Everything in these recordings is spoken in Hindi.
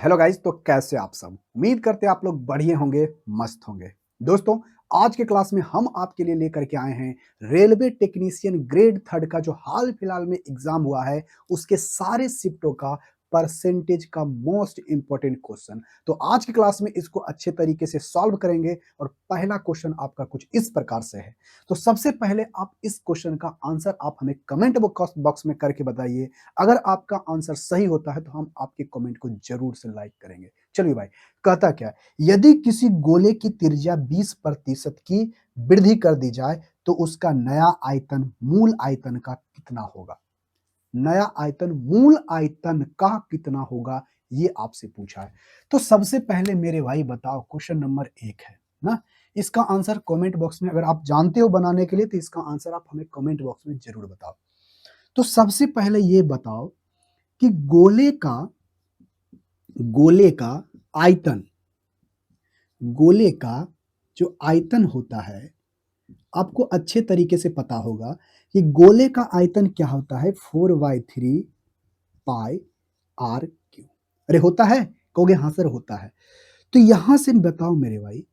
हेलो गाइस, तो कैसे आप सब। उम्मीद करते हैं आप लोग बढ़िया होंगे, मस्त होंगे। दोस्तों, आज के क्लास में हम आपके लिए लेकर के आए हैं रेलवे टेक्नीशियन ग्रेड थर्ड का जो हाल फिलहाल में एग्जाम हुआ है, उसके सारे शिफ्टों का परसेंटेज का मोस्ट इंपॉर्टेंट क्वेश्चन। तो आज की क्लास में इसको अच्छे तरीके से सॉल्व करेंगे और पहला क्वेश्चन आपका कुछ इस प्रकार से है। तो सबसे पहले आप इस क्वेश्चन का आंसर आप हमें कमेंट बॉक्स में करके बताइए। अगर आपका आंसर सही होता है तो हम आपके कमेंट को जरूर से लाइक करेंगे। चलिए भाई, कहता क्या है, यदि किसी गोले की त्रिज्या 20% की वृद्धि कर दी जाए तो उसका नया आयतन मूल आयतन का कितना होगा। नया आयतन मूल आयतन का कितना होगा, ये आपसे पूछा है। तो सबसे पहले मेरे भाई बताओ, क्वेश्चन नंबर 1 है ना। इसका आंसर कमेंट बॉक्स में, अगर आप जानते हो बनाने के लिए तो इसका आंसर आप हमें कमेंट बॉक्स में जरूर बताओ। तो सबसे पहले ये बताओ कि गोले का आयतन, गोले का जो आयतन होता है, आपको अच्छे तरीके से पता होगा कि गोले का आयतन क्या होता है, 4/3 पाई आर क्यू। अरे होता है, कहोगे हाँ सर होता है। तो यहां से बताओ मेरे भाई,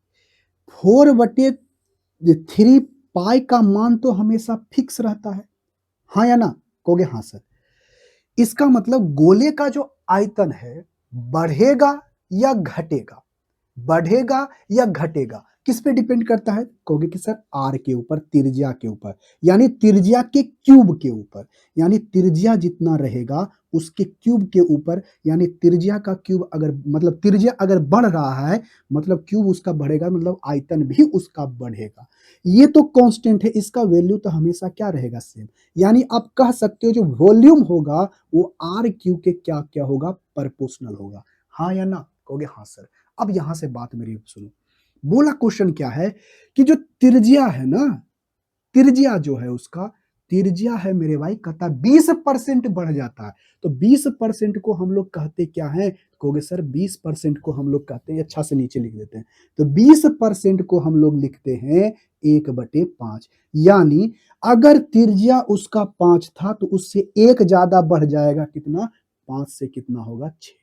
4/3 पाई का मान तो हमेशा फिक्स रहता है, हाँ या ना। कहोगे हाँ सर। इसका मतलब गोले का जो आयतन है बढ़ेगा या घटेगा, बढ़ेगा या घटेगा, किस पे डिपेंड करता है। कहोगे कि सर आर के ऊपर, त्रिज्या के ऊपर, यानी त्रिज्या के क्यूब के ऊपर। यानी त्रिज्या जितना रहेगा उसके क्यूब के ऊपर, यानी त्रिज्या का क्यूब अगर, मतलब त्रिज्या अगर बढ़ रहा है मतलब क्यूब उसका बढ़ेगा, मतलब आयतन भी उसका बढ़ेगा। ये तो कांस्टेंट है, इसका वैल्यू तो हमेशा क्या रहेगा, सेम। यानी आप कह सकते हो जो वॉल्यूम होगा वो आर क्यू के क्या क्या होगा, प्रोपोर्शनल होगा, हाँ या ना। कहोगे हाँ सर। अब यहां से बात मेरी सुनो। बोला क्वेश्चन क्या है कि जो त्रिज्या है ना, त्रिज्या जो है उसका, त्रिज्या है मेरे भाई, कहता 20% बढ़ जाता है। तो 20% को हम लोग कहते क्या है, कहोगे सर 20% को हम लोग कहते हैं, अच्छा से नीचे लिख देते हैं। तो 20% को हम लोग लिखते हैं 1/5। यानी अगर त्रिज्या उसका 5 था तो उससे एक ज्यादा बढ़ जाएगा, कितना, 5 से कितना होगा, 6।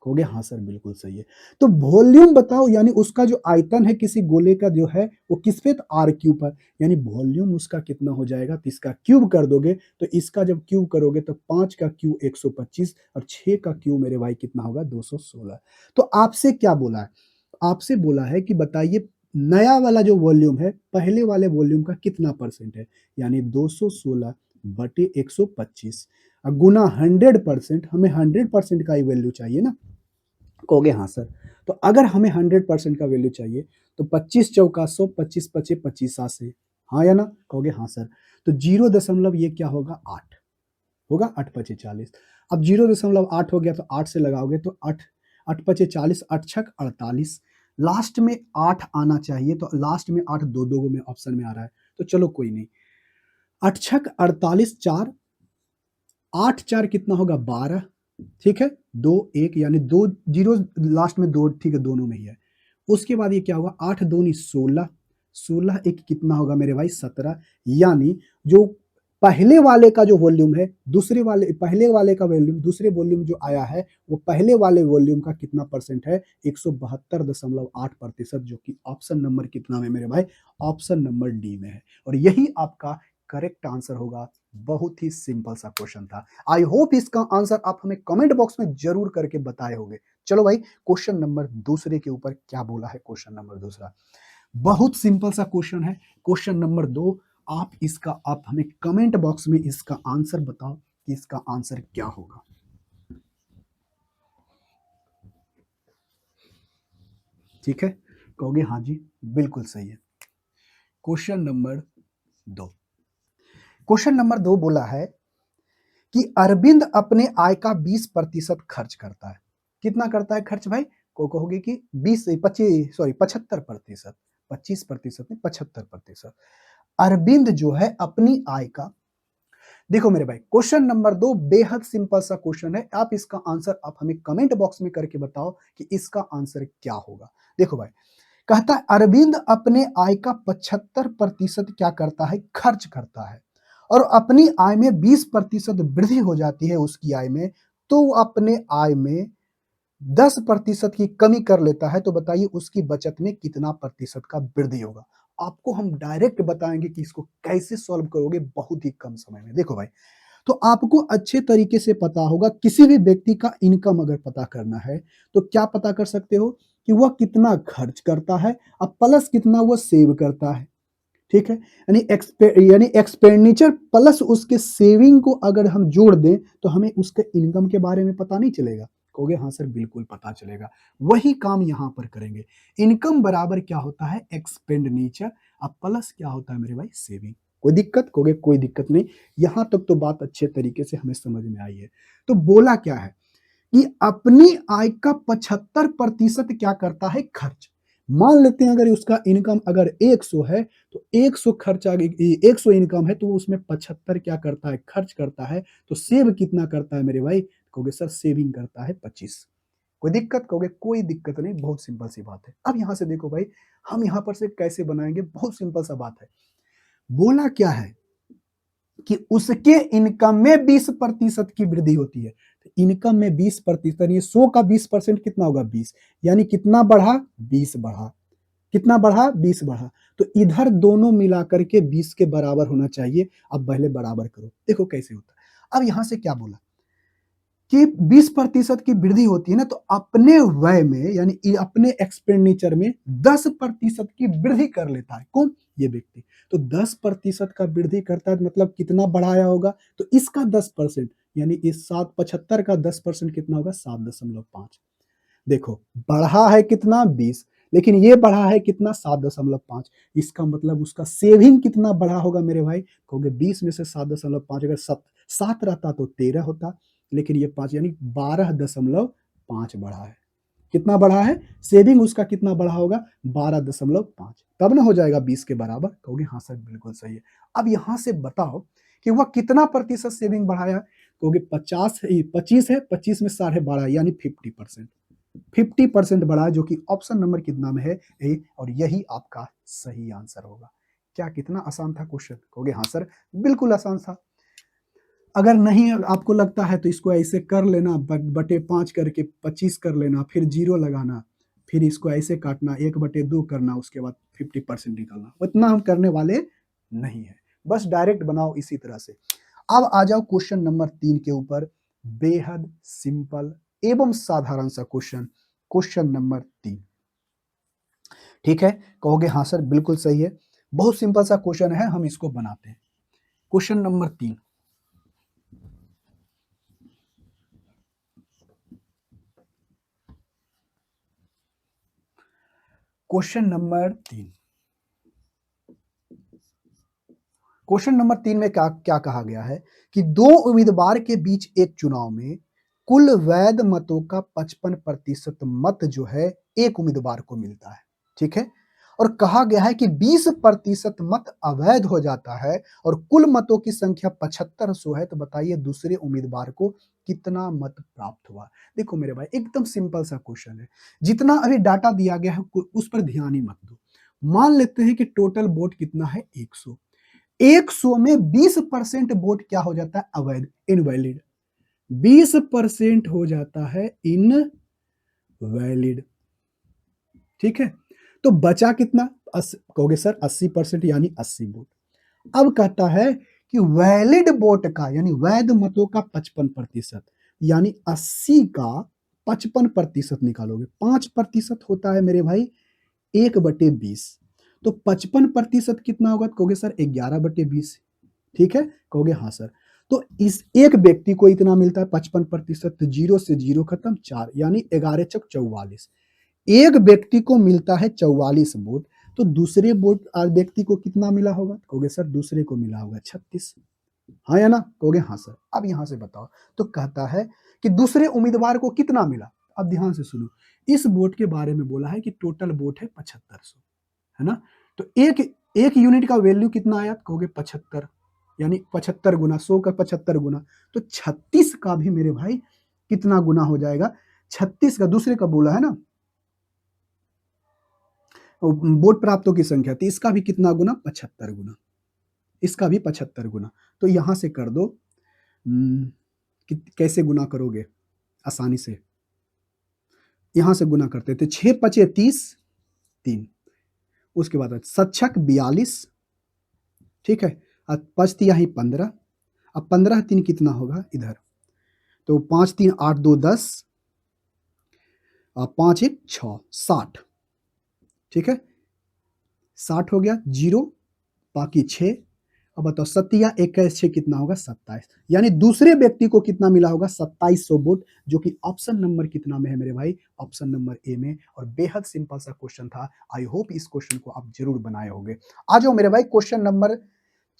कहोगे हाँ सर बिल्कुल सही है। तो वॉल्यूम बताओ, यानी उसका जो आयतन है किसी गोले का जो है वो किस पे, आर क्यूब पर। यानी वॉल्यूम उसका कितना हो जाएगा, तो इसका क्यूब कर दोगे तो इसका जब क्यूब करोगे तो 5 का क्यूब 125 और 6 का क्यूब मेरे भाई कितना होगा, 216। तो आपसे क्या बोला है, आपसे बोला है कि बताइए नया वाला जो वॉल्यूम है पहले वाले वॉल्यूम का कितना परसेंट है। यानी 216/125 गुना 100%, हमें 100% का ही वैल्यू चाहिए ना। कहोगे हाँ सर। तो अगर हमें 100% का वैल्यू चाहिए तो 25 चौका 100, 25 पचे 25 से, हाँ या ना। कहोगे हाँ सर। तो 0 ये क्या होगा, 8 होगा, 8 पचे 40। अब 0.8 हो गया तो 8 से लगाओगे तो 8, 8 पचे 40, 8 छक 48। लास्ट में 8 आना चाहिए, तो लास्ट में 8 दो दो में ऑप्शन में आ रहा है, तो चलो कोई नहीं। 8 छक 48, 4, 8 4 कितना होगा, 12। ठीक है, 2 1, यानी 2 जीरो लास्ट में, 2 ठीक है दोनों में ही है। उसके बाद ये क्या होगा, 8 दूनी 16, 16 एक कितना होगा मेरे भाई, 17। यानी जो पहले वाले का जो वॉल्यूम है, दूसरे वाले, पहले वाले का वॉल्यूम दूसरे वॉल्यूम जो आया है वो पहले वाले वॉल्यूम का कितना परसेंट है, 172.8%, जो कि ऑप्शन नंबर कितना में मेरे भाई, ऑप्शन नंबर डी में है। और यही आपका करेक्ट आंसर होगा। बहुत ही सिंपल सा क्वेश्चन था। आई होप इसका आंसर आप हमें कमेंट बॉक्स में जरूर करके बताए होंगे। चलो भाई, क्वेश्चन नंबर दूसरे के ऊपर क्या बोला है। क्वेश्चन नंबर दूसरा बहुत सिंपल सा क्वेश्चन है। क्वेश्चन नंबर 2, आप हमें कमेंट बॉक्स में इसका आंसर बताओ कि इसका आंसर क्या होगा। ठीक है, कहोगे हाँ जी बिल्कुल सही है। क्वेश्चन नंबर 2, क्वेश्चन नंबर 2 बोला है कि अरविंद अपने आय का 20% खर्च करता है। कितना करता है खर्च भाई, को कहोगे कि 20 25 सॉरी 75%, 25% नहीं 75%। अरविंद जो है अपनी आय का, देखो मेरे भाई क्वेश्चन नंबर 2 बेहद सिंपल सा क्वेश्चन है। आप इसका आंसर आप हमें कमेंट बॉक्स में करके बताओ कि इसका आंसर क्या होगा। देखो भाई, कहता है अरविंद अपने आय का 75% क्या करता है, खर्च करता है। और अपनी आय में 20% वृद्धि हो जाती है उसकी आय में, तो वो अपने आय में 10% की कमी कर लेता है तो बताइए उसकी बचत में कितना प्रतिशत का वृद्धि होगा। आपको हम डायरेक्ट बताएँगे कि इसको कैसे सॉल्व करोगे बहुत ही कम समय में। देखो भाई, तो आपको अच्छे तरीके से पता होगा किसी भी व्यक्ति का इनकम अगर पता करना है, तो क्या पता कर सकते हो कि वह कितना खर्च करता है और प्लस कितना वह सेव करता है, ठीक है? यानी एक्सपेंडिचर प्लस उसके सेविंग को अगर हम जोड़ दें, तो हमें उसके इनकम के बारे में पता नहीं चलेगा? कहोगे हाँ सर बिल्कुल पता चलेगा। वही काम यहाँ पर करेंगे। इनकम बराबर क्या होता है? एक्सपेंडिचर और प्लस क्या होता है मेरे भाई? सेविंग। कोई दिक्कत? कहोगे कोई दिक्कत नहीं। यहाँ तक तो बात अच्छे तरीके से हमें समझ में आई है। तो बोला क्या है कि अपनी आय का 75% क्या करता है? खर्च। मान लेते हैं अगर उसका इनकम अगर 100 है, तो 100 खर्च आ गई 100 इनकम है तो वो उसमें 75 क्या करता है? खर्च करता है। तो सेव कितना करता है मेरे भाई? कहोगे सर सेविंग करता है 25। कोई दिक्कत? कहोगे कोई दिक्कत नहीं, बहुत सिंपल सी बात है। अब यहाँ से देखो भाई, हम यहाँ पर से कैसे बनाएँगे? बहुत सिंपल सा बात है। बोला क्या है कि उसके इनकम में 20% की वृद्धि होती है। तो इनकम में 20%, ये 100 का 20% कितना होगा? 20। यानी कितना बढ़ा? 20 बढ़ा। कितना बढ़ा? 20 बढ़ा। तो इधर दोनों मिलाकर के 20 के बराबर होना चाहिए। अब पहले बराबर करो। देखो कैसे होता है। अब यहां से क्या बोला कि 20% की वृद्धि होती है ना, तो अपने व्यय में यानी अपने एक्सपेंडिचर में 10% की वृद्धि कर लेता है। कौन? ये व्यक्ति। तो 10% का वृद्धि करता है, मतलब कितना बढ़ाया होगा? तो इसका 10% यानी इस 775 का 10% कितना होगा? 7.5। देखो बढ़ा है कितना? 20। लेकिन ये बढ़ा है कितना? 7.5। इसका मतलब उसका सेविंग कितना बढ़ा होगा मेरे भाई? कहोगे 20 में से 7.5, अगर 7 रहता तो 13 होता, लेकिन ये 5 यानी 12.5 बढ़ा है। कितना बढ़ा है? सेविंग उसका कितना बढ़ा होगा? 12.5। तब ना हो जाएगा 20 के बराबर? कहोगे हाँ सर बिल्कुल सही है। अब यहां से बताओ कि वह कितना प्रतिशत सेविंग बढ़ाया? कहोगे 25 है, 25 में 12.5 यानी 50%। 50% बढ़ा, जो कि ऑप्शन नंबर कितना में है? ए। और यही आपका सही आंसर होगा। क्या कितना आसान था क्वेश्चन? कहोगे हाँ सर बिल्कुल आसान था। अगर नहीं आपको लगता है तो इसको ऐसे कर लेना, बटे 5 करके 25 कर लेना, फिर जीरो लगाना, फिर इसको ऐसे काटना, 1/2 करना, उसके बाद 50% निकालना। उतना हम करने वाले नहीं है, बस डायरेक्ट बनाओ इसी तरह से। अब आ जाओ क्वेश्चन नंबर 3 के ऊपर। बेहद सिंपल एवं साधारण सा क्वेश्चन। क्वेश्चन नंबर 3, ठीक है? कहोगे हाँ सर बिल्कुल सही है। बहुत सिंपल सा क्वेश्चन है, हम इसको बनाते हैं। Question number 3। Question number 3। Question number 3 में क्या क्या कहा गया है कि दो उम्मीदवार के बीच एक चुनाव में कुल वैध मतों का 55% मत जो है एक उम्मीदवार को मिलता है, ठीक है? और कहा गया है कि 20% मत अवैध हो जाता है और कुल मतों की संख्या 7500 है। तो बताइए दूसरे उम्मीदवार को कितना मत प्राप्त हुआ? देखो मेरे भाई एकदम सिंपल सा क्वेश्चन है। जितना अभी डाटा दिया गया है उस पर ध्यान ही मत दो। मान लेते हैं कि टोटल वोट कितना है? 100। 100 में 20% वोट क्या हो जाता है? अवैध, इनवैलिड। 20% हो जाता है इनवैलिड, ठीक है? तो बचा कितना? कहोगे सर 80% यानी 80 वोट। अब कहता है कि वैलिड वोट का यानी वैध मतों का 55%, यानी 80 का 55% निकालोगे। 5% होता है मेरे भाई 1/20। तो 55% कितना होगा? कहोगे सर 11/20, ठीक है? कहोगे हाँ सर। तो इस एक व्यक्ति को इतना मिलता है 55%, तो जीरो से जीरो खत्म, 4 यानी 11 चौक 44। एक व्यक्ति को मिलता है 44 वोट, तो दूसरे वोट व्यक्ति को कितना मिला होगा? कहोगे सर दूसरे को मिला होगा 36। हाँ या ना? कहोगे हाँ सर। अब यहां से बताओ। तो कहता है कि दूसरे उम्मीदवार को कितना मिला? अब ध्यान से सुनो, इस वोट के बारे में बोला है कि टोटल वोट है 7500, है ना? तो एक एक यूनिट का वैल्यू कितना आया? कहोगे 75, यानी 75 गुना 100 का 75 गुना, तो 36 का भी मेरे भाई कितना गुना हो जाएगा? 36 का दूसरे का बोला है ना, वोट प्राप्तों की संख्या, तो इसका भी कितना गुना? 75 गुना। इसका भी 75 गुना। तो यहां से कर दो। कैसे गुना करोगे आसानी से? यहां से गुना करते थे, 6 पचे 30, 3। उसके बाद सच्छक 42, ठीक है, अब 5 तिहाई 15, अब 15 3 कितना होगा इधर, तो 5 3 8 2 10, 5 1 6 60, ठीक है, 60 हो गया, जीरो बाकी 6। अब बताओ 7 या 21 6 कितना होगा 27, यानी दूसरे व्यक्ति को कितना मिला होगा 2700 वोट, जो कि ऑप्शन नंबर कितना में है मेरे भाई, ऑप्शन नंबर ए में। और बेहद सिंपल सा क्वेश्चन था, आई होप इस क्वेश्चन को आप जरूर बनाए होंगे। आ जाओ मेरे भाई क्वेश्चन नंबर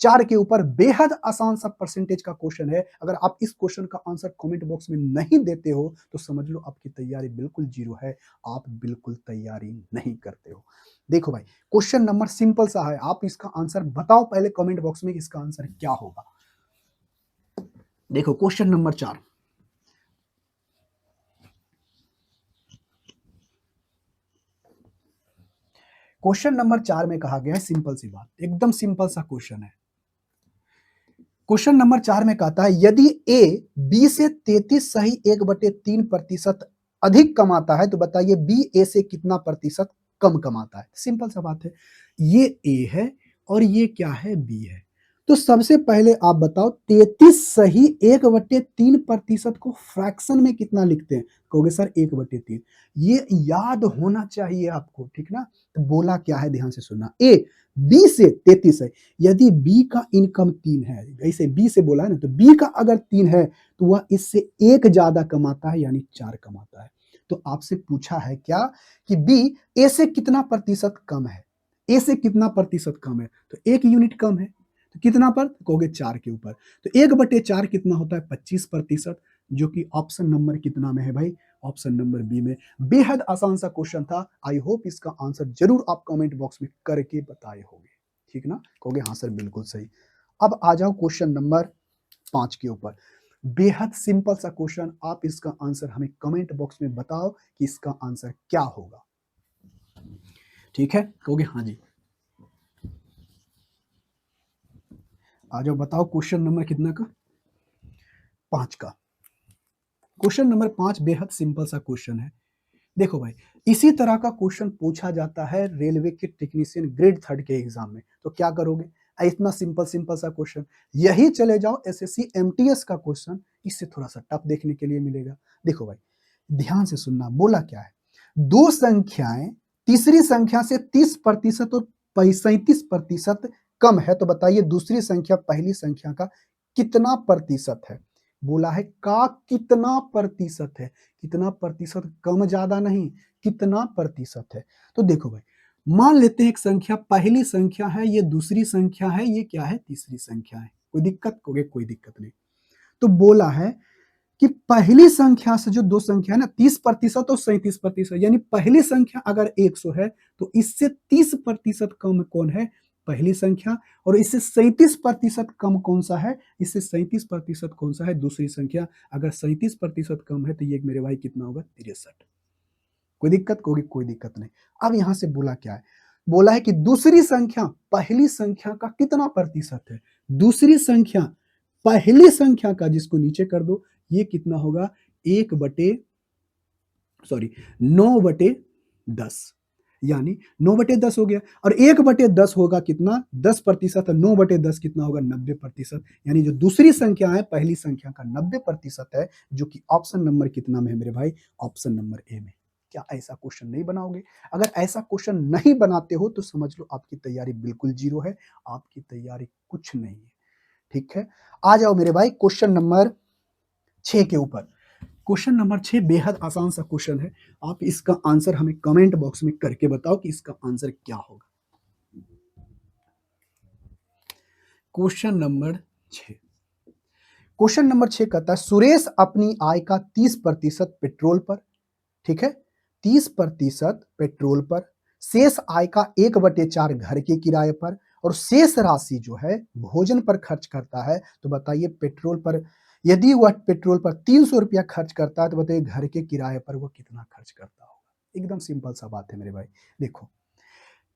4 के ऊपर, बेहद आसान सा परसेंटेज का क्वेश्चन है। अगर आप इस क्वेश्चन का आंसर कमेंट बॉक्स में नहीं देते हो तो समझ लो आपकी तैयारी बिल्कुल जीरो है, आप बिल्कुल तैयारी नहीं करते हो। देखो भाई क्वेश्चन नंबर सिंपल सा है, आप इसका आंसर बताओ पहले कमेंट बॉक्स में इसका आंसर क्या होगा। देखो क्वेश्चन नंबर 4, क्वेश्चन नंबर 4 में कहा गया है सिंपल सी बात, एकदम सिंपल सा क्वेश्चन है। क्वेश्चन नंबर 4 में कहता है यदि ए बी से 33 सही 1/3% अधिक कमाता है तो बताइए बी ए से कितना प्रतिशत कम कमाता है। सिंपल सा बात है, ये ए है और ये क्या है, बी है। तो सबसे पहले आप बताओ 33 सही 1/3% को फ्रैक्शन में कितना लिखते हैं, कहोगे सर 1/3। ये याद होना चाहिए आपको, ठीक ना। तो बोला क्या है ध्यान से सुनना, ए बी से 33 है, यदि बी का इनकम 3 है, ऐसे बी से बोला है ना, तो बी का अगर 3 है तो वह इससे 1 ज्यादा कमाता है यानी 4 कमाता है। तो आपसे पूछा है क्या कि बी ए से कितना प्रतिशत कम है, ए से कितना प्रतिशत कम है, तो 1 यूनिट कम है, तो कितना पर, कहोगे 4 के ऊपर, तो 1/4 कितना होता है 25%, जो कि ऑप्शन नंबर कितना में है भाई, ऑप्शन नंबर बी में। बेहद आसान सा क्वेश्चन था, आई होप इसका आंसर जरूर आप कमेंट बॉक्स में करके बताए होंगे, ठीक ना, कहोगे हाँ सर बिल्कुल सही। अब आ जाओ क्वेश्चन नंबर 5 के ऊपर, बेहद सिंपल सा क्वेश्चन, आप इसका आंसर हमें कमेंट बॉक्स में बताओ कि इसका आंसर क्या होगा, ठीक है, कहोगे हाँ जी। आ जाओ बताओ क्वेश्चन नंबर कितना का, 5 का। क्वेश्चन नंबर 5 बेहद सिंपल सा क्वेश्चन है। देखो भाई इसी तरह का क्वेश्चन पूछा जाता है रेलवे के टेक्नीशियन ग्रेड 3 के एग्जाम में, तो क्या करोगे, इतना सिंपल सिंपल सा क्वेश्चन। यही चले जाओ एसएससी एमटीएस का क्वेश्चन, इससे थोड़ा सा टफ देखने के लिए मिलेगा। देखो भाई ध्यान से सुनना, बोला क्या है, दो संख्याएं तीसरी संख्या से 30% और 37% कम है, तो बताइए दूसरी संख्या पहली संख्या का कितना प्रतिशत है। बोला है का कितना प्रतिशत है, कितना प्रतिशत, कम ज्यादा नहीं, कितना प्रतिशत है। तो देखो भाई मान लेते हैं एक संख्या पहली संख्या है, ये दूसरी संख्या है, ये क्या है तीसरी संख्या है, कोई दिक्कत, कोई दिक्कत नहीं। तो बोला है कि पहली संख्या से जो दो संख्या है ना 30% और 37%, यानी पहली संख्या अगर 100 है तो इससे 30% कम कौन है, पहली संख्या, और इससे 37% कम कौन सा है, इससे 37% कौन सा है, दूसरी संख्या। अगर 37% कम है तो ये मेरे भाई कितना होगा 63। कोई दिक्कत, कोई दिक्कत नहीं। अब यहां से बोला क्या है, बोला है कि दूसरी संख्या पहली संख्या का कितना प्रतिशत है, दूसरी संख्या पहली संख्या का, जिसको नीचे कर दो, ये कितना होगा 9/10, यानी 9/10 हो गया, और 1/10 होगा कितना 10%, 9/10 कितना होगा 90%, यानी जो दूसरी संख्या है पहली संख्या का 90% है, जो कि ऑप्शन नंबर कितना में है मेरे भाई, ऑप्शन नंबर ए में। क्या ऐसा क्वेश्चन नहीं बनाओगे, अगर ऐसा क्वेश्चन नहीं बनाते हो तो समझ लो आपकी तैयारी बिल्कुल जीरो है, आपकी तैयारी कुछ नहीं है, ठीक है। आ जाओ मेरे भाई क्वेश्चन नंबर 6 के ऊपर। क्वेश्चन नंबर 6 बेहद आसान सा क्वेश्चन है, आप इसका आंसर हमें कमेंट बॉक्स में करके बताओ कि इसका आंसर क्या होगा। क्वेश्चन नंबर 6, क्वेश्चन नंबर 6 कहता है सुरेश अपनी आय का 30% पेट्रोल पर, ठीक है, 30% पेट्रोल पर, शेष आय का 1/4 घर के किराए पर, और शेष राशि जो है भोजन पर खर्च करता है। तो बताइए पेट्रोल पर, यदि वह पेट्रोल पर 300 रुपया खर्च करता है तो बताइए घर के किराए पर वह कितना खर्च करता होगा। एकदम सिंपल सा बात है मेरे भाई। देखो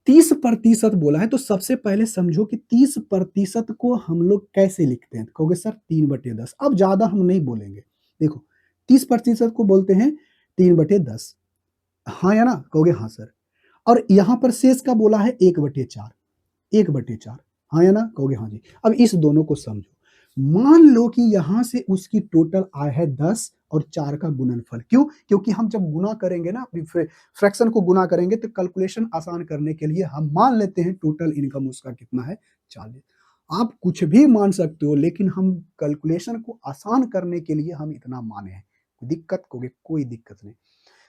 30% बोला है तो सबसे पहले समझो कि 30% को हम लोग कैसे लिखते हैं, कहोगे सर 3/10। अब ज्यादा हम नहीं बोलेंगे, देखो 30% को बोलते हैं 3/10, हाँ या ना? कहोगे हाँ सर। और यहाँ पर शेष का बोला है 1/4, 1/4, हाँ या ना? कहोगे हाँ जी। अब इस दोनों को समझो। मान लो कि यहाँ से उसकी टोटल आय है 10 और 4 का गुणनफल। क्यों? क्योंकि हम जब गुणा करेंगे ना, फ्रैक्शन को गुणा करेंगे तो कैलकुलेशन आसान करने के लिए हम मान लेते हैं टोटल इनकम उसका कितना है, 40। आप कुछ भी मान सकते हो, लेकिन हम कैलकुलेशन को आसान करने के लिए हम इतना माने हैं। दिक्कत कहोगे, कोई दिक्कत नहीं।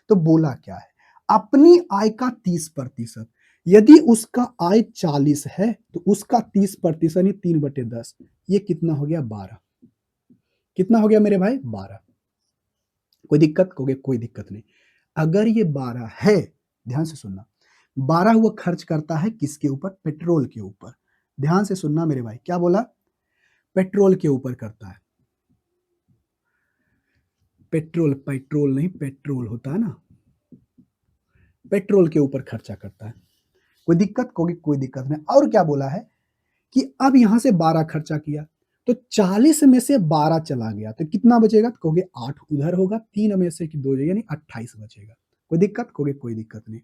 तो बोला क्या है? अपनी आय का 30%। यदि उसका आय 40 है तो उसका 30% यानी 3/10, ये कितना हो गया? 12। कितना हो गया मेरे भाई? 12। कोई दिक्कत? कहोगे कोई दिक्कत नहीं। अगर ये 12 है, ध्यान से सुनना, 12 वो खर्च करता है किसके ऊपर? पेट्रोल के ऊपर। ध्यान से सुनना मेरे भाई, क्या बोला? पेट्रोल के ऊपर करता है। पेट्रोल, पेट्रोल नहीं, पेट्रोल होता है ना, पेट्रोल के ऊपर खर्चा करता है। कोई दिक्कत? कहोगे कोई दिक्कत नहीं। और क्या बोला है कि अब यहां से 12 खर्चा किया तो 40 में से 12 चला गया तो कितना बचेगा? तो कहोगे 8 उधर होगा, 3 में से कि 2 यानी 28 बचेगा। कोई दिक्कत? कहोगे कोई दिक्कत नहीं।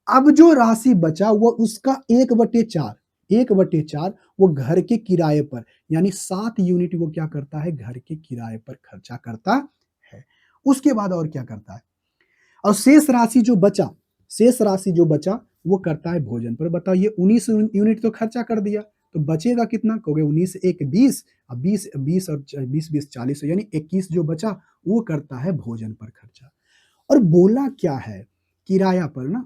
अब जो राशि बचा वो उसका 1/4, 1/4 वो घर के किराए पर, यानी 7 यूनिट वो क्या करता है? घर के किराए पर खर्चा करता है। उसके बाद और क्या करता है? और शेष राशि जो बचा, शेष राशि जो बचा वो करता है भोजन पर। बताओ, ये 19 यूनिट तो खर्चा कर दिया, तो बचेगा कितना? कहोगे 19 एक 20, अब 20 20 और 20 40 यानी 21 जो बचा वो करता है भोजन पर खर्चा। और बोला क्या है? किराया पर ना,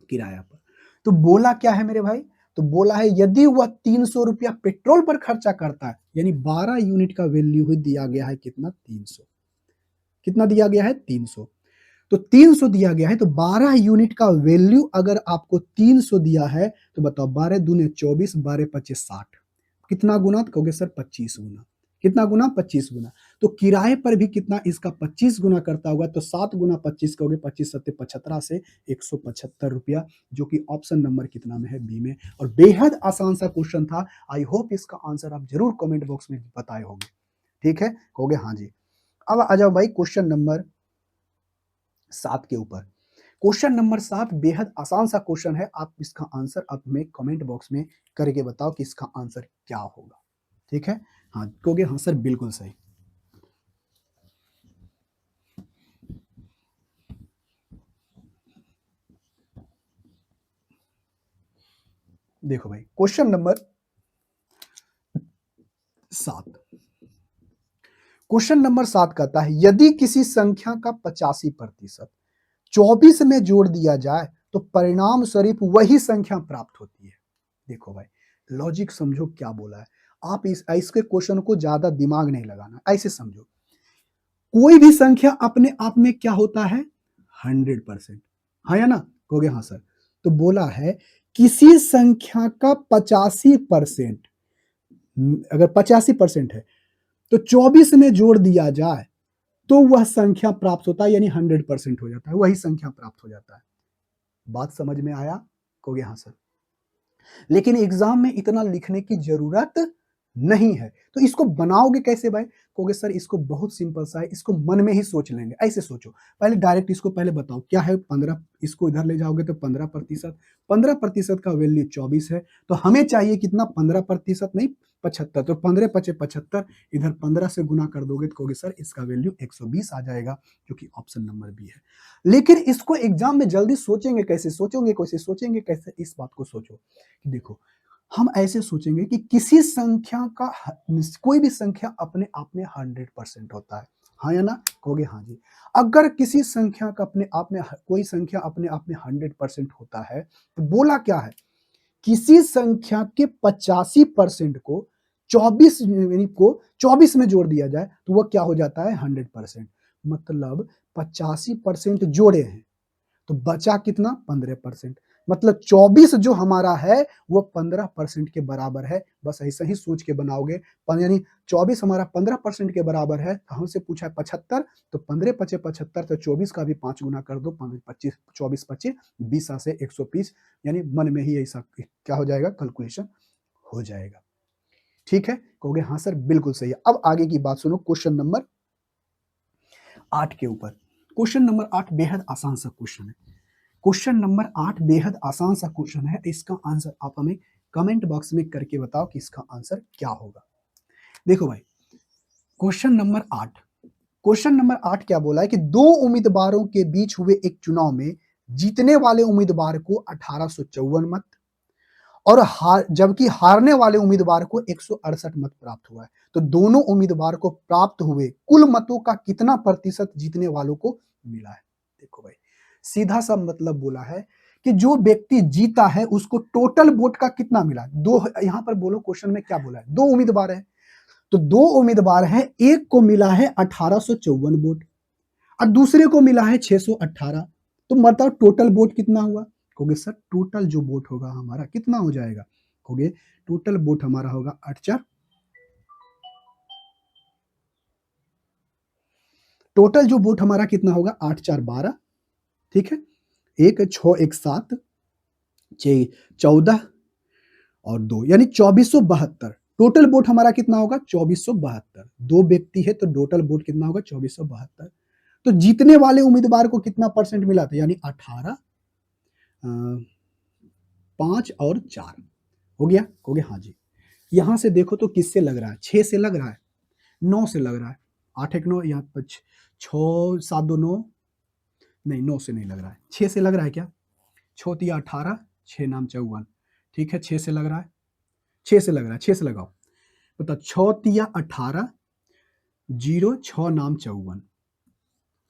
किराया पर। तो बोला क्या है मेरे भाई? तो बोला है यदि वह 300 रुपया पेट्रोल पर खर्चा करता है, यानी 12 यूनिट का वैल्यू ही दिया गया है कितना? 300। कितना दिया गया है? 300। तो 300 दिया गया है, तो 12 यूनिट का वैल्यू अगर आपको 300 दिया है तो बताओ, 12 दूने 24, 12 पचे 60, कितना गुना? तो कहोगे सर 25 गुना। कितना गुना? 25 गुना। तो किराए पर भी कितना इसका 25 गुना करता होगा, तो 7 गुना 25 कहोगे, 25 सत्ते 75 से 175 रुपया, जो कि ऑप्शन नंबर कितना में है? बी में। और बेहद आसान सा क्वेश्चन था। आई होप इसका आंसर आप जरूर कमेंट बॉक्स में बताए होंगे। ठीक है? कहोगे हाँ जी। अब आ जाओ भाई क्वेश्चन नंबर 7 के ऊपर। क्वेश्चन नंबर 7 बेहद आसान सा क्वेश्चन है। आप इसका आंसर आप में कमेंट बॉक्स में करके बताओ कि इसका आंसर क्या होगा। ठीक है? हाँ, कहोगे हाँ सर बिल्कुल सही। देखो भाई, क्वेश्चन नंबर 7, क्वेश्चन नंबर 7 कहता है यदि किसी संख्या का 85% 24 में जोड़ दिया जाए तो परिणाम स्वरूप वही संख्या प्राप्त होती है। देखो भाई, लॉजिक समझो क्या बोला है। आप इसके क्वेश्चन को ज्यादा दिमाग नहीं लगाना, ऐसे समझो। कोई भी संख्या अपने आप में क्या होता है? 100%। हाँ या ना? कहोगे हाँ सर। तो बोला है किसी संख्या का 85%, अगर 85% है तो 24 में जोड़ दिया जाए तो वह संख्या प्राप्त होता है, यानी 100% हो जाता है, वही संख्या प्राप्त हो जाता है। बात समझ में आया? कहोगे हाँ सर। लेकिन एग्जाम में इतना लिखने की जरूरत नहीं है। तो इसको बनाओगे कैसे भाई? कहोगे सर इसको बहुत सिंपल सा है, इसको मन में ही सोच लेंगे। ऐसे सोचो, पहले डायरेक्ट इसको पहले बताओ क्या है। 15, इसको इधर ले जाओगे तो 15%, 15% का वैल्यू 24 है, तो हमें चाहिए कितना? 15% नहीं, 75। तो 15 पचे 75, इधर 15 से गुना कर दोगे तो कहोगे सर इसका वैल्यू 120 आ जाएगा, जो कि ऑप्शन नंबर बी है। लेकिन इसको एग्जाम में जल्दी सोचेंगे कैसे? सोचेंगे कैसे? इस बात को सोचो। देखो, हम ऐसे सोचेंगे कि किसी संख्या का कोई भी संख्या अपने आप में 100% होता है। हाँ या ना? कहोगे हाँ जी। अगर किसी संख्या का अपने आप में कोई संख्या अपने आप में 100% होता है तो बोला क्या है? किसी संख्या के 85% को 24 में जोड़ दिया जाए तो वह क्या हो जाता है? 100%। मतलब 85% जोड़े हैं तो बचा कितना? 15%। मतलब 24 जो हमारा है वो 15% के बराबर है। बस ऐसा ही सोच के बनाओगे। यानी 24 हमारा 15% के बराबर है, तो हमसे पूछा है 75, तो 15 पचे 75, तो 24 का भी 5 गुना कर दो, 25 24 पचे 20 से 120, यानी मन में ही ऐसा क्या हो जाएगा? कैलकुलेशन हो जाएगा। ठीक है? कहोगे हाँ सर बिल्कुल सही है। अब आगे की बात सुनो, क्वेश्चन नंबर 8 के ऊपर। क्वेश्चन नंबर 8 बेहद आसान सा क्वेश्चन है। क्वेश्चन नंबर 8 बेहद आसान सा क्वेश्चन है। इसका आंसर आप हमें कमेंट बॉक्स में करके बताओ कि इसका आंसर क्या होगा। देखो भाई, क्वेश्चन नंबर 8, क्वेश्चन नंबर 8 क्या बोला है कि दो उम्मीदवारों के बीच हुए एक चुनाव में जीतने वाले उम्मीदवार को 1854 मत और जबकि हारने वाले उम्मीदवार को 168 मत प्राप्त हुआ है। तो दोनों उम्मीदवार को प्राप्त हुए कुल मतों का कितना प्रतिशत जीतने वालों को मिला है। देखो भाई, सीधा सा मतलब बोला है कि जो व्यक्ति जीता है उसको टोटल वोट का कितना मिला। दो, यहां पर बोलो क्वेश्चन में क्या बोला है, दो उम्मीदवार है, तो दो उम्मीदवार हैं, एक को मिला है 1854 वोट और दूसरे को मिला है 618। तो बताओ टोटल वोट कितना हुआ। कहोगे सर टोटल जो वोट होगा हमारा कितना हो जाएगा। कहोगे टोटल वोट हमारा होगा 8 टोटल जो वोट हमारा कितना होगा 8 4 12, ठीक है, 1 6 1 7 6 14 और 2 यानी 2472। टोटल वोट हमारा कितना होगा 2472। दो व्यक्ति है तो टोटल वोट कितना होगा 2472। तो जीतने वाले उम्मीदवार को कितना परसेंट मिला था, यानी 18 5 और 4 हो गया। कहोगे हाँ जी। यहां से देखो तो किससे लग रहा है, 6 से लग रहा है, 9 से लग रहा है, 8 1 9, यहाँ पर 6 7 2 9, नहीं 9 से नहीं लग रहा है, 6 से लग रहा है क्या। 6 तिया 18, 6 नाम 54, ठीक है, 6 से लग रहा है, 6 से लग रहा है, 6 से लगाओ। बता 6 तिया 18, 0 6 नाम 54,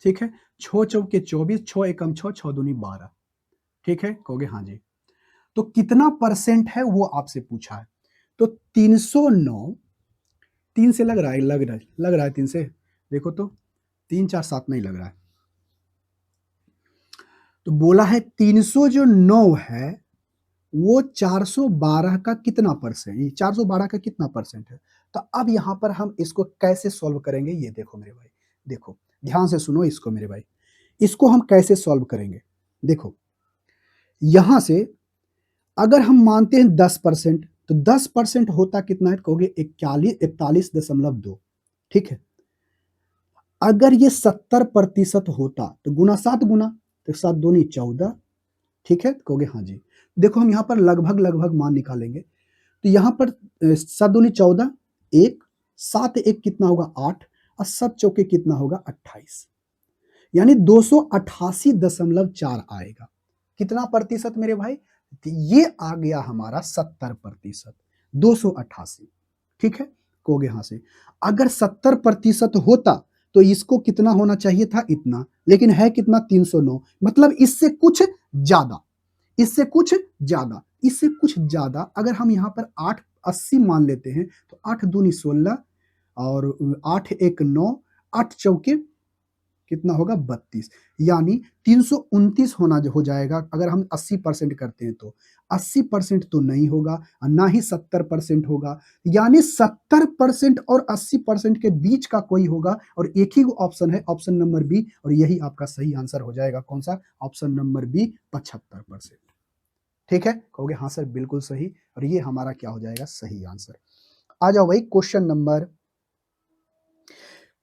ठीक है, 6 चौके 24, 6 एकम 6, 6 दूनी 12, ठीक है। कहोगे हाँ जी। तो कितना परसेंट है वो आपसे पूछा है। तो 309, 3 से लग रहा है, लग रहा है 3 से, देखो तो 3 4 7 नहीं लग रहा है। तो बोला है 300 जो 9 है वो 412 का कितना परसेंट, 412 का कितना परसेंट है। तो अब यहां पर हम इसको कैसे सॉल्व करेंगे, ये देखो मेरे भाई, देखो ध्यान से सुनो इसको मेरे भाई, इसको हम कैसे सॉल्व करेंगे। देखो यहां से अगर हम मानते हैं 10%, तो 10% होता कितना है, कहोगे 41.2, ठीक है। अगर ये 70% होता तो गुना 7 गुना, तो 7 दूनी 14, ठीक है। कहोगे हाँ जी। देखो हम यहाँ पर लगभग लगभग मान निकालेंगे, तो यहाँ पर 7 दूनी 14, 1 7 1 कितना होगा 8 और 7 चौके कितना होगा 28, यानी 288.4 आएगा। कितना प्रतिशत मेरे भाई, तो ये आ गया हमारा 70%, 288, ठीक है। कहोगे हाँ से। अगर 70% होता तो इसको कितना होना चाहिए था, इतना, लेकिन है कितना 309, मतलब इससे कुछ ज्यादा, इससे कुछ ज्यादा, इससे कुछ ज्यादा। अगर हम यहाँ पर 880 मान लेते हैं तो 8 दूनी 16 और 8 1 9, 8 चौके कितना होगा 32, यानी 329 हो जाएगा। अगर हम 80% करते हैं तो 80% तो नहीं होगा और ना ही 70% होगा, यानी 70% और 80% के बीच का कोई होगा और एक ही ऑप्शन है, ऑप्शन नंबर बी, और यही आपका सही आंसर हो जाएगा। कौन सा, ऑप्शन नंबर बी, 75%, ठीक है। कहोगे हाँ सर बिल्कुल सही, और ये हमारा क्या हो जाएगा, सही आंसर। आ जाओ भाई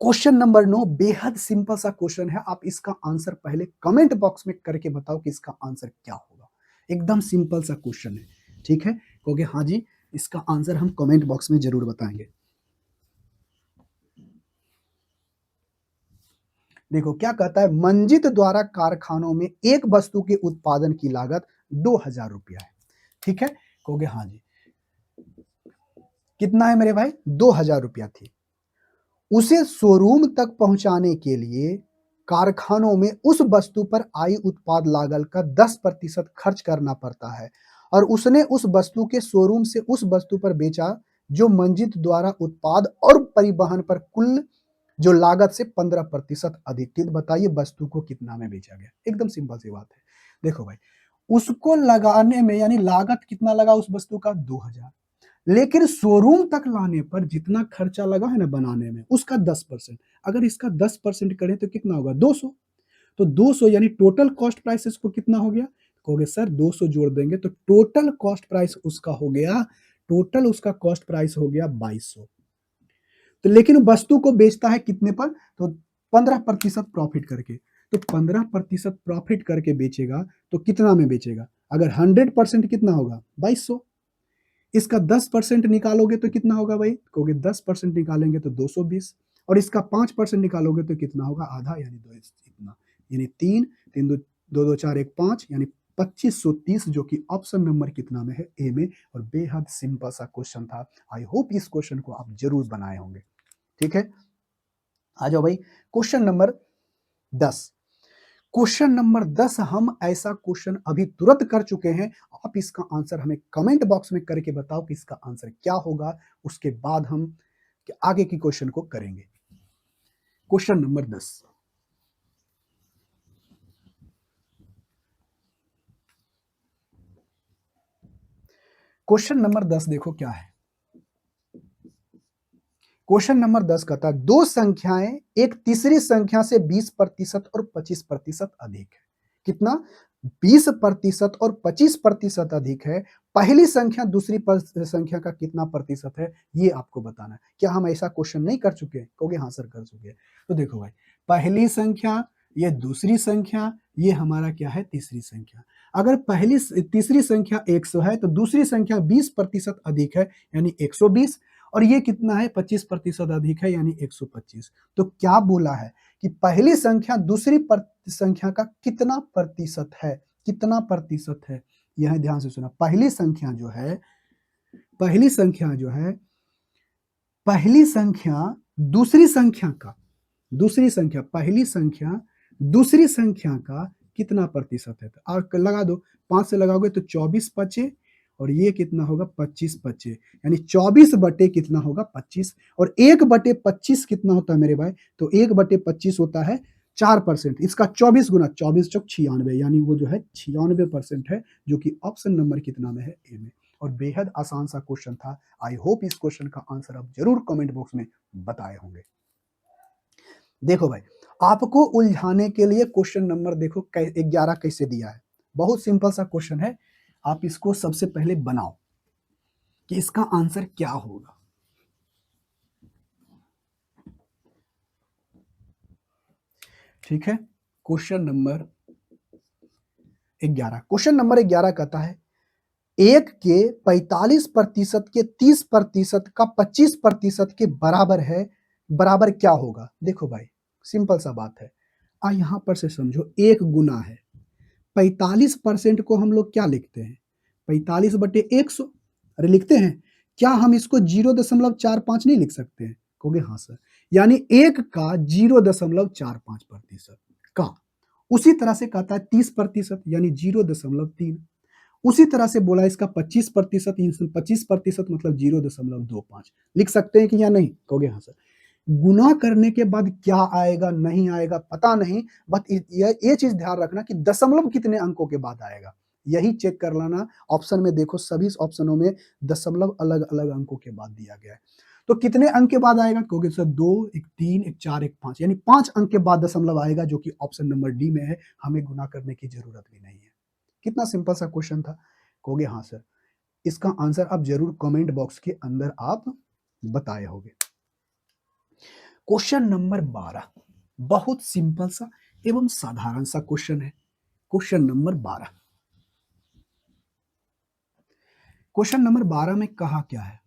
क्वेश्चन नंबर 9 बेहद सिंपल सा क्वेश्चन है। आप इसका आंसर पहले कमेंट बॉक्स में करके बताओ कि इसका आंसर क्या होगा। एकदम सिंपल सा क्वेश्चन है, ठीक है। कहोगे हाँ जी, इसका आंसर हम कमेंट बॉक्स में जरूर बताएंगे। देखो क्या कहता है, मंजित द्वारा कारखानों में एक वस्तु के उत्पादन की लागत 2000 रुपया है, ठीक है। कहोगे हाँ जी। कितना है मेरे भाई, 2000 रुपया थी। उसे शोरूम तक पहुंचाने के लिए कारखानों में उस वस्तु पर आई उत्पाद लागत का 10% खर्च करना पड़ता है और उसने उस वस्तु के शोरूम से उस वस्तु पर बेचा जो मंजित द्वारा उत्पाद और परिवहन पर कुल जो लागत से 15% अधिक थी। बताइए वस्तु को कितना में बेचा गया। एकदम सिंपल सी बात है। देखो भाई, उसको लगाने में यानी लागत कितना लगा उस वस्तु का 2000, लेकिन शोरूम तक लाने पर जितना खर्चा लगा है ना बनाने में उसका 10%, अगर इसका 10% करें तो कितना होगा 200। तो 200 यानी टोटल कॉस्ट प्राइस इसको कितना हो गया। कहोगे सर 200 जोड़ देंगे तो टोटल कॉस्ट प्राइस उसका हो गया, टोटल उसका कॉस्ट प्राइस हो गया 2200। तो लेकिन वस्तु को बेचता है कितने पर, तो 15% प्रॉफिट करके। तो 15% प्रॉफिट करके बेचेगा तो कितना में बेचेगा? अगर 100% कितना होगा? 2200। इसका 10% निकालोगे तो कितना होगा भाई? कहोगे 10% निकालेंगे तो 220, और इसका 5% निकालोगे तो कितना होगा? आधा, यानी दो इतना, यानी 3 3 2 2 2 4 1 5, यानी 2530, जो कि ऑप्शन नंबर कितना में है? ए में। और बेहद सिंपल सा क्वेश्चन था। आई होप इस क्वेश्चन को आप जरूर बनाए होंगे। ठीक है, आ जाओ भाई क्वेश्चन नंबर 10। क्वेश्चन नंबर 10 हम ऐसा क्वेश्चन अभी तुरंत कर चुके हैं। आप इसका आंसर हमें कमेंट बॉक्स में करके बताओ कि इसका आंसर क्या होगा, उसके बाद हम आगे की क्वेश्चन को करेंगे। क्वेश्चन नंबर 10, क्वेश्चन नंबर 10 देखो क्या है। क्वेश्चन नंबर 10 कहता है दो संख्याएं एक तीसरी संख्या से 20% और 25% अधिक है। कितना? 20% और 25% अधिक है। पहली संख्या दूसरी संख्या का कितना प्रतिशत है, ये आपको बताना है। क्या हम ऐसा क्वेश्चन नहीं कर चुके? कहोगे हाँ सर कर चुके। तो देखो भाई, पहली संख्या, ये दूसरी संख्या, ये हमारा क्या है? तीसरी संख्या। अगर तीसरी संख्या 100 है तो दूसरी संख्या 20% अधिक है, यानी 120, और ये कितना है? 25% अधिक है, यानी 125। तो क्या बोला है कि पहली संख्या दूसरी संख्या का कितना प्रतिशत है? कितना प्रतिशत है? यह ध्यान से सुना। पहली संख्या जो है, पहली संख्या जो है, पहली संख्या दूसरी संख्या का, दूसरी संख्या, पहली संख्या दूसरी संख्या का कितना प्रतिशत है? तो और लगा दो, 5 से लगाओगे तो 24 बचे, और ये कितना होगा? 25 बचे, यानी 24 बटे कितना होगा? 25। और 1/25 कितना होता है मेरे भाई? तो 1/25 होता है 4%। इसका 24 गुना 24 चौक 96, यानी वो जो है 96% है, जो कि ऑप्शन नंबर कितना में है? ए में। और बेहद आसान सा क्वेश्चन था। आई होप इस क्वेश्चन का आंसर आप जरूर कमेंट बॉक्स में बताए होंगे। देखो भाई, आपको उलझाने के लिए क्वेश्चन नंबर देखो 11 कैसे दिया है। बहुत सिंपल सा क्वेश्चन है। आप इसको सबसे पहले बनाओ कि इसका आंसर क्या होगा। ठीक है, क्वेश्चन नंबर 11, क्वेश्चन नंबर 11 कहता है एक के 45% के 30% का 25% के बराबर है, बराबर क्या होगा? देखो भाई, सिंपल सा बात है। यहां पर से समझो, एक गुना है। 45% को हम लोग क्या लिखते हैं? 45/100। अरे लिखते हैं। क्या हम इसको 0.45 नहीं लिख सकते हैं? कहोगे हाँ सर। यानी एक का 0.45% का। उसी तरह से कहता है 30%, यानी 0.3। उसी तरह से बोला इसका 25%, 25% मतलब 0.25 लिख सकते हैं कि या नहीं? कहोगे हाँ सर। गुना करने के बाद क्या आएगा नहीं आएगा पता नहीं, बट ये चीज ध्यान रखना कि दशमलव कितने अंकों के बाद आएगा, यही चेक कर लेना। ऑप्शन में देखो, सभी ऑप्शनों में दशमलव अलग अलग अंकों के बाद दिया गया है। तो कितने अंक के बाद आएगा? कहोगे सर 2, 1 3, 1 4, 1 5, यानी 5 अंक के बाद दशमलव आएगा, जो कि ऑप्शन नंबर डी में है। हमें गुना करने की जरूरत भी नहीं है। कितना सिंपल सा क्वेश्चन था। कहोगे हाँ सर। इसका आंसर आप जरूर कमेंट बॉक्स के अंदर आप बताए होंगे। क्वेश्चन नंबर 12 बहुत सिंपल सा एवं साधारण सा क्वेश्चन है। क्वेश्चन नंबर 12, क्वेश्चन नंबर 12 में कहा क्या है?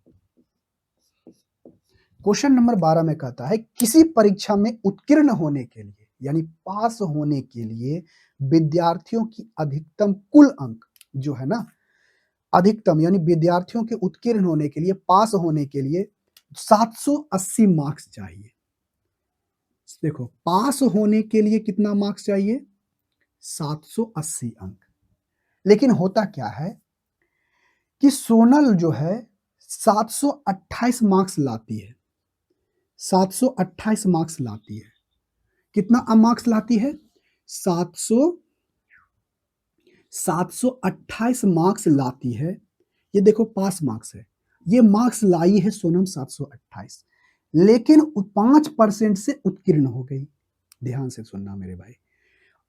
क्वेश्चन नंबर 12 में कहता है किसी परीक्षा में उत्तीर्ण होने के लिए, यानी पास होने के लिए विद्यार्थियों की अधिकतम कुल अंक जो है ना, अधिकतम यानी विद्यार्थियों के उत्तीर्ण होने के लिए, पास होने के लिए 780 मार्क्स चाहिए। देखो, पास होने के लिए कितना मार्क्स चाहिए? 780 अंक। लेकिन होता क्या है कि सोनल जो है 728 मार्क्स लाती है। 728 मार्क्स लाती है। कितना मार्क्स लाती है? 728 मार्क्स लाती है। ये देखो पास मार्क्स है। ये मार्क्स लाई है सोनम 728, लेकिन 5% से उत्तीर्ण हो गई। ध्यान से सुनना मेरे भाई,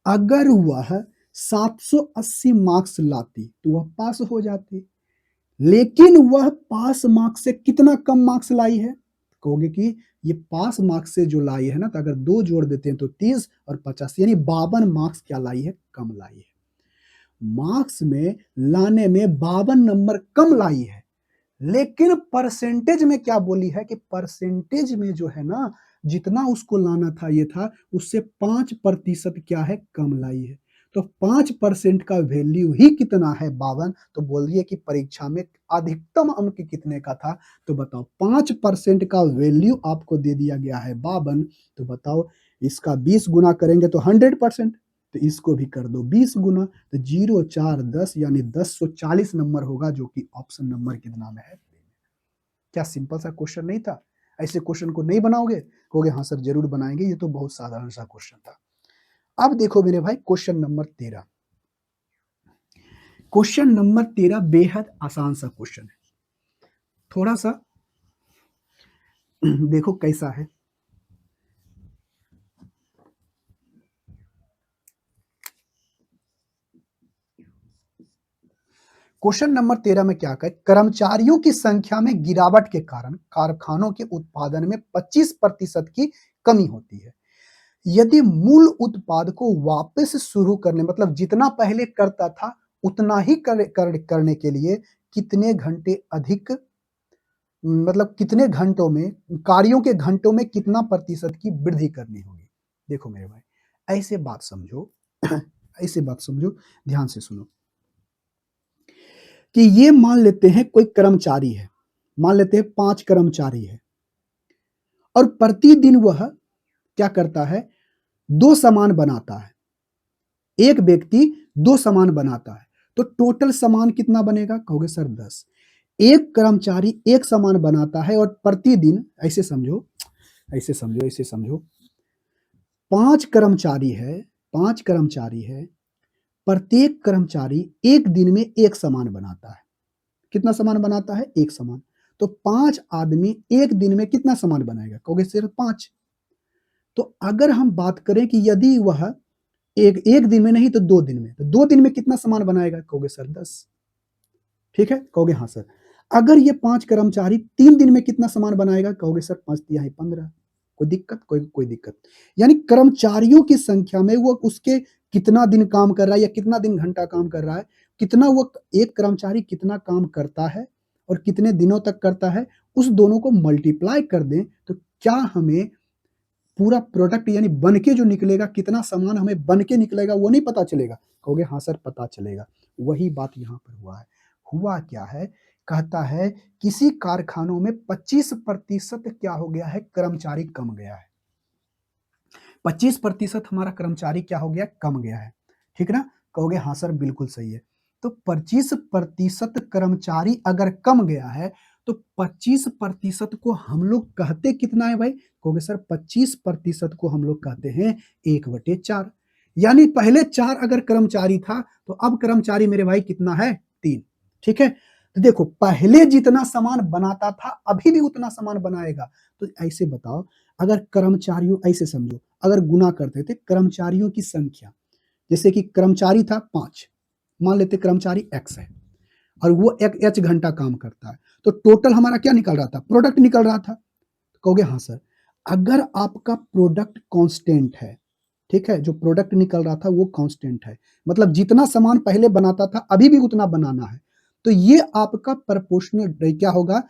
अगर वह 780 मार्क्स लाती तो वह पास हो जाती, लेकिन वह पास मार्क्स से कितना कम मार्क्स लाई है? कहोगे कि ये पास मार्क्स से जो लाई है ना, तो अगर 2 जोड़ देते हैं तो 30 और 50 यानी 52 मार्क्स क्या लाई है, कम लाई है। मार्क्स में लाने में 52 नंबर कम लाई है, लेकिन परसेंटेज में क्या बोली है कि परसेंटेज में जो है ना, जितना उसको लाना था ये था, उससे 5% क्या है, कम लाई है। तो 5% का वैल्यू ही कितना है, 52। तो बोलिए कि परीक्षा में अधिकतम अंक कितने का था, तो बताओ 5% का वैल्यू आपको दे दिया गया है 52। तो बताओ इसका 20 गुना करेंगे तो 100%, तो इसको भी कर दो 20 गुना, तो 0 4 10 यानी 1040 नंबर होगा, जो कि ऑप्शन नंबर कितना में है। क्या सिंपल सा क्वेश्चन नहीं था? ऐसे क्वेश्चन को नहीं बनाओगे? कहोगे हाँ सर जरूर बनाएंगे, ये तो बहुत साधारण सा क्वेश्चन था। अब देखो मेरे भाई क्वेश्चन नंबर 13। क्वेश्चन नंबर 13 बेहद आसान सा क्वेश्चन है, थोड़ा सा देखो कैसा है। क्वेश्चन नंबर 13 में क्या कहे, कर्मचारियों की संख्या में गिरावट के कारण कारखानों के उत्पादन में 25% की कमी होती है। यदि मूल उत्पाद को वापस शुरू करने, मतलब जितना पहले करता था उतना ही करने के लिए कितने घंटे अधिक, मतलब कितने घंटों में, कार्यों के घंटों में कितना प्रतिशत की वृद्धि करनी होगी। देखो मेरे भाई ऐसे बात समझो ऐसे बात समझो, ध्यान से सुनो कि ये मान लेते हैं कोई कर्मचारी है, मान लेते हैं 5 कर्मचारी है, और प्रतिदिन वह क्या करता है, 2 सामान बनाता है। एक व्यक्ति 2 सामान बनाता है, तो टोटल सामान कितना बनेगा, कहोगे सर 10। एक कर्मचारी 1 सामान बनाता है और प्रतिदिन, ऐसे समझो ऐसे समझो ऐसे समझो, 5 कर्मचारी है, 5 कर्मचारी है, प्रत्येक कर्मचारी एक दिन में 1 सामान बनाता है। कितना सामान बनाता है, 1 सामान। तो 5 आदमी एक दिन में कितना सामान बनाएगा, कहोगे सिर्फ 5। तो अगर हम बात करें कि यदि वह एक दिन में नहीं तो 2 दिन में, तो 2 दिन में कितना सामान बनाएगा, कहोगे सर 10। ठीक है, कहोगे हाँ सर। अगर ये 5 कर्मचारी 3 दिन में कितना सामान बनाएगा, कहोगे सर 5 तिहाई 15। कोई दिक्कत, कोई दिक्कत। यानी कर्मचारियों की संख्या में वो उसके कितना दिन काम कर रहा है या कितना दिन घंटा काम कर रहा है, कितना वो एक कर्मचारी कितना काम करता है और कितने दिनों तक करता है, उस दोनों को मल्टीप्लाई कर दें तो क्या हमें पूरा प्रोडक्ट यानी बन के जो निकलेगा, कितना सामान हमें बन के निकलेगा वो नहीं पता चलेगा, कहोगे हाँ सर पता चलेगा। वही बात यहाँ पर हुआ है। हुआ क्या है, कहता है किसी कारखानों में 25% क्या हो गया है, कर्मचारी कम गया है। 25% हमारा कर्मचारी क्या हो गया, कम गया है। ठीक ना, कहोगे हाँ सर बिल्कुल सही है। तो 25% कर्मचारी अगर कम गया है, तो 25% को हम लोग कहते कितना है भाई, कहोगे सर 25% को हम लोग कहते हैं 1/4। यानी पहले 4 अगर कर्मचारी था तो अब कर्मचारी मेरे भाई कितना है, 3। ठीक है, तो देखो पहले जितना सामान बनाता था अभी भी उतना सामान बनाएगा। तो ऐसे बताओ, अगर कर्मचारियों, ऐसे समझो अगर गुना करते थे कर्मचारियों की संख्या, जैसे कि कर्मचारी था 5, मान लेते कर्मचारी एक्स है और वो एक एच घंटा काम करता है, तो टोटल हमारा क्या निकल रहा था, प्रोडक्ट निकल रहा था। तो कहोगे हाँ सर, अगर आपका प्रोडक्ट कांस्टेंट है, ठीक है, जो प्रोडक्ट निकल रहा था वो कांस्टेंट है, मतलब जितना सामान पहले बनाता था अभी भी उतना बनाना है, तो ये आपका प्रोपोर्शनल क्या होगा,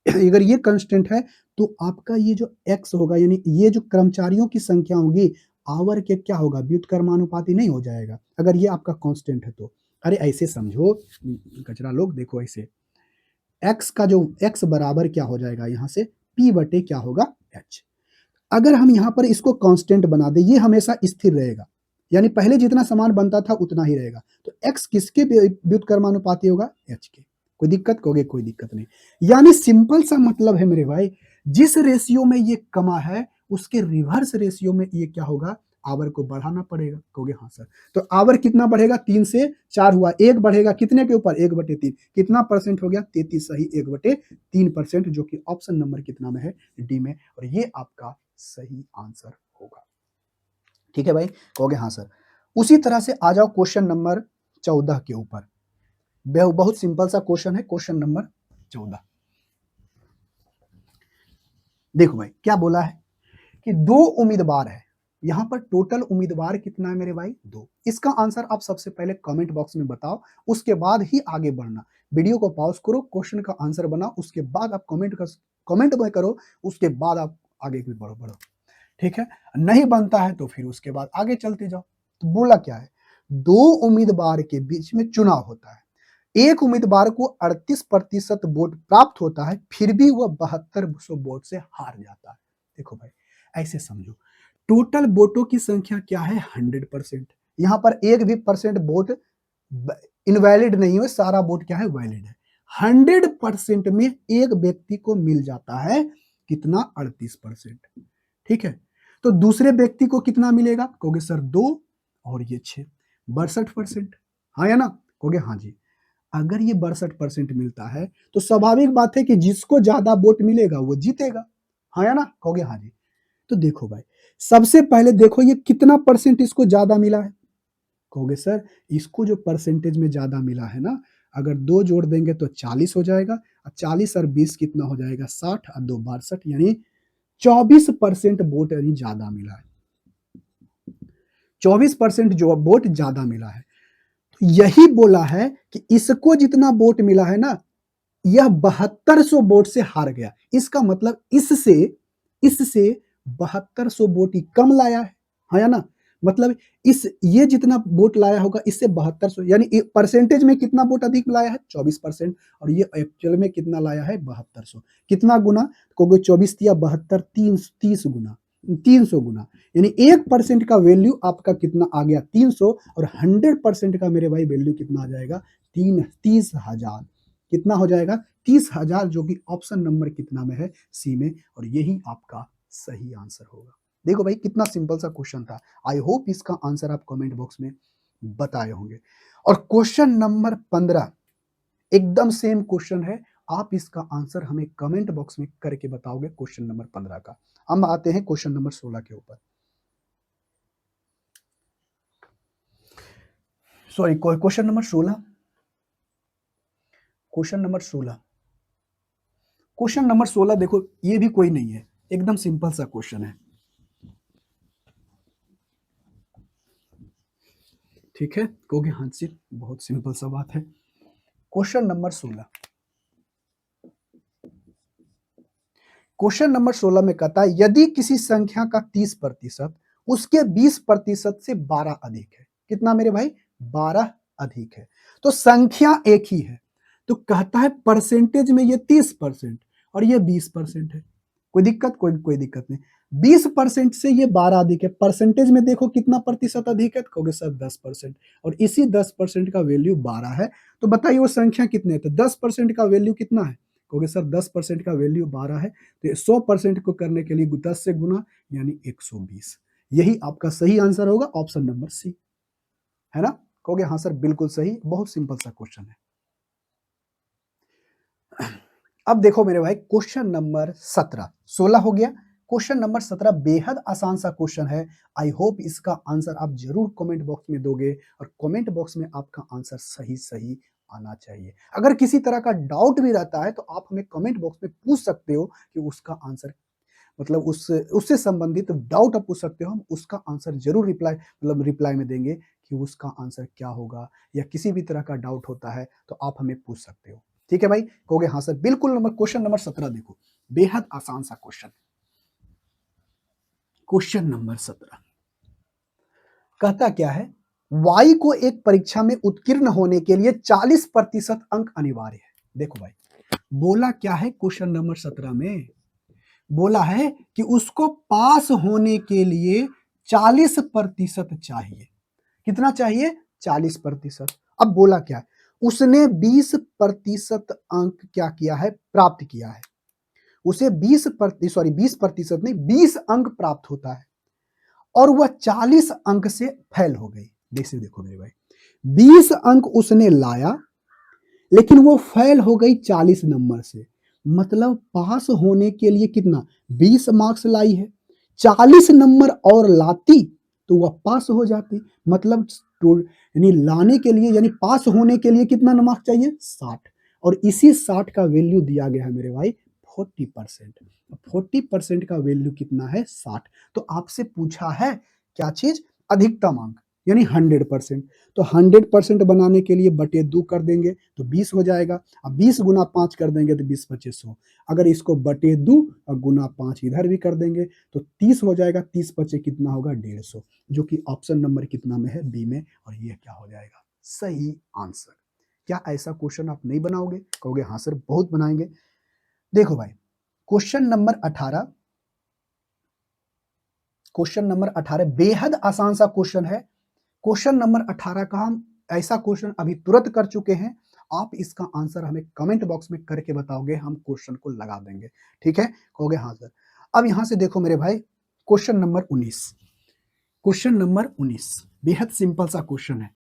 अगर ये कांस्टेंट है तो आपका ये जो एक्स होगा, यानी ये जो कर्मचारियों की संख्या होगी आवर के क्या होगा, व्युत्क्रमानुपाती नहीं हो जाएगा, अगर ये आपका कांस्टेंट है तो। अरे ऐसे समझो कचरा लोग, देखो ऐसे एक्स का जो एक्स बराबर क्या हो जाएगा, यहाँ से पी बटे क्या होगा, एच। अगर हम यहाँ पर इसको कांस्टेंट बना दें, ये हमेशा स्थिर रहेगा, यानी पहले जितना सामान बनता था उतना ही रहेगा, तो x किसके व्युत्क्रमानुपाती होगा, h के। कोई दिक्कत, कहोगे कोई दिक्कत नहीं। यानी सिंपल सा मतलब है मेरे भाई, जिस रेशियो में ये कमा है उसके रिवर्स रेशियो में ये क्या होगा, आवर को बढ़ाना पड़ेगा, कहोगे हाँ सर। तो आवर कितना बढ़ेगा, 3 से 4 हुआ, 1 बढ़ेगा कितने के ऊपर, 1/3, कितना परसेंट हो गया, 33, सही 1/3%, जो कि ऑप्शन नंबर कितना में है, डी में, और ये आपका सही आंसर होगा। ठीक है भाई, कहोगे हाँ सर। उसी तरह से आ जाओ क्वेश्चन नंबर 14 के ऊपर, बहुत सिंपल सा क्वेश्चन है, क्वेश्चन नंबर 14। देखो भाई क्या बोला है कि 2 उम्मीदवार है। यहाँ पर टोटल उम्मीदवार कितना है मेरे भाई? 2। इसका आंसर आप सबसे पहले कमेंट बॉक्स में बताओ, उसके बाद ही आगे बढ़ना। वीडियो को पॉज़ करो, क्वेश्चन का आंसर बनाओ, उसके बाद आप कमेंट में करो, उसके बाद आप आगे भी बढ़ो। ठीक है? नहीं बनता है तो फिर उसके बाद आगे चलते जाओ। तो बोला क्या है? 2 उम्मीदवार के बीच में चुनाव होता है। एक उम्मीदवार को 38% वोट प्राप्त होता है, फिर भी वह 7200 वोट से हार जाता है। देखो भाई, ऐसे समझो, टोटल वोटों की संख्या क्या है? 100%। यहाँ पर एक भी परसेंट वोट इनवैलिड नहीं है, सारा वोट क्या है? वैलिड है। 100% में एक व्यक्ति को मिल जाता है कितना? 38%। ठीक है? तो दूसरे व्यक्ति को कितना मिलेगा? कहोगे सर 2 और ये 6, 62%। हाँ या ना? कहोगे हाँ जी। अगर ये 62% मिलता है तो स्वाभाविक बात है कि जिसको ज्यादा वोट मिलेगा वो जीतेगा। हाँ या ना? कहोगे हाँ जी। तो देखो भाई, सबसे पहले देखो ये कितना परसेंट इसको ज्यादा मिला है। कहोगे सर इसको जो परसेंटेज में ज्यादा मिला है ना, अगर 2 जोड़ देंगे तो 40 हो जाएगा, और 40 और 20 कितना हो जाएगा? 60 और 2 62, यानी 24% वोट यानी ज्यादा मिला है। 24% जो वोट ज्यादा मिला है। तो यही बोला है कि इसको जितना वोट मिला है ना, यह 7200 वोट से हार गया। इसका मतलब इससे इससे 7200 वोट ही कम लाया है। हाँ या ना? मतलब इस ये जितना वोट लाया होगा इससे 7200, यानी परसेंटेज में कितना वोट अधिक लाया है? 24%। और ये एक्चुअल में कितना लाया है? 7200। कितना गुना? क्योंकि 24 या 72, 30 गुना, 300 गुना, यानी 1% का वैल्यू आपका कितना आ गया? 300। और 100% का मेरे भाई वैल्यू कितना आ जाएगा? 30,000। कितना हो जाएगा? 30,000, जो कि ऑप्शन नंबर कितना में है? सी में। और यही आपका सही आंसर होगा। देखो भाई कितना सिंपल सा क्वेश्चन था। आई होप इसका आंसर आप कमेंट बॉक्स में बताए होंगे। और क्वेश्चन नंबर 15 एकदम सेम क्वेश्चन है। आप इसका आंसर हमें कमेंट बॉक्स में करके बताओगे क्वेश्चन नंबर 15 का। हम आते हैं क्वेश्चन नंबर 16 के ऊपर। Sorry, question number 16। Question number 16। Question number 16 देखो, ये भी कोई नहीं है, एकदम सिंपल सा क्वेश्चन है। ठीक है? कहोगे हाँ जी, बहुत सिंपल सा बात है। Question number 16। क्वेश्चन नंबर 16 में कहता है यदि किसी संख्या का 30% उसके 20% से 12 अधिक है। कितना मेरे भाई? 12 अधिक है। तो संख्या एक ही है, तो कहता है परसेंटेज में ये 30% और ये 20% है। कोई दिक्कत? कोई दिक्कत नहीं। 20% से ये 12 अधिक है, परसेंटेज में देखो कितना प्रतिशत अधिक है? तो कहोगे सर 10%। और इसी 10% का वैल्यू 12 है। तो बताइए वो संख्या कितने है? तो 10% का वैल्यू कितना है? कहोगे सर 10% का वैल्यू 12 है, तो 100% को करने के लिए 10 से गुना, यानी 120। यही आपका सही आंसर होगा, ऑप्शन नंबर सी। है ना? कहोगे हाँ सर बिल्कुल सही, बहुत सिंपल सा क्वेश्चन है। अब देखो मेरे भाई क्वेश्चन नंबर 17। 16 हो गया, क्वेश्चन नंबर 17 बेहद आसान सा क्वेश्चन है। आई होप इसका आंसर आप जरूर कमेंट बॉक्स में दोगे, और कमेंट बॉक्स में आपका आंसर सही सही आना चाहिए। अगर किसी तरह का डाउट भी रहता है तो आप हमें कमेंट बॉक्स में पूछ सकते हो कि उसका आंसर, मतलब उससे संबंधित डाउट आप पूछ सकते हो, हम उसका आंसर जरूर रिप्लाई में देंगे कि उसका आंसर क्या होगा, या किसी भी तरह का डाउट होता है तो आप हमें पूछ सकते हो। ठीक है भाई? कहोगे हाँ सर बिल्कुल। क्वेश्चन नंबर 17 देखो, बेहद आसान सा क्वेश्चन। क्वेश्चन नंबर 17 कहता क्या है? वाई को एक परीक्षा में उत्तीर्ण होने के लिए 40% अंक अनिवार्य है। देखो भाई, बोला क्या है क्वेश्चन नंबर 17 में? बोला है कि उसको पास होने के लिए 40% चाहिए। कितना चाहिए? 40%। अब बोला क्या है? उसने 20% अंक क्या किया है? प्राप्त किया है। उसे 20% नहीं, 20 अंक प्राप्त होता है, और वह 40 अंक से फेल हो गई। देखो मेरे भाई, 20 अंक उसने लाया, लेकिन वो फेल हो गई 40 नंबर से। मतलब पास होने के लिए कितना? 20 मार्क्स लाई है, 40 नंबर और लाती तो वह पास हो जाती। मतलब यानी लाने के लिए, यानी पास होने के लिए कितना मार्क्स चाहिए? 60। और इसी 60 का वैल्यू दिया गया है मेरे भाई 40%। 40% का वैल्यू कितना है 60। तो आपसे पूछा है क्या चीज, अधिकतम अंक यानी 100%। तो 100% बनाने के लिए बटे 2 कर देंगे तो 20 हो जाएगा। अब 20 गुना 5 कर देंगे तो 20 25 100। अगर इसको बटे 2 और गुना 5 इधर भी कर देंगे तो 30 हो जाएगा। 30 बचे कितना होगा 150, जो कि ऑप्शन नंबर कितना में है, बी में। और ये क्या हो जाएगा, सही आंसर। क्या ऐसा क्वेश्चन आप नहीं बनाओगे? कहोगे हाँ सर बहुत बनाएंगे। देखो भाई, क्वेश्चन नंबर 18, क्वेश्चन नंबर 18 बेहद आसान सा क्वेश्चन है। क्वेश्चन नंबर 18 का हम ऐसा क्वेश्चन अभी तुरंत कर चुके हैं। आप इसका आंसर हमें कमेंट बॉक्स में करके बताओगे, हम क्वेश्चन को लगा देंगे। ठीक है, कहोगे हाँ सर। अब यहां से देखो मेरे भाई, क्वेश्चन नंबर 19, क्वेश्चन नंबर 19 बेहद सिंपल सा क्वेश्चन है।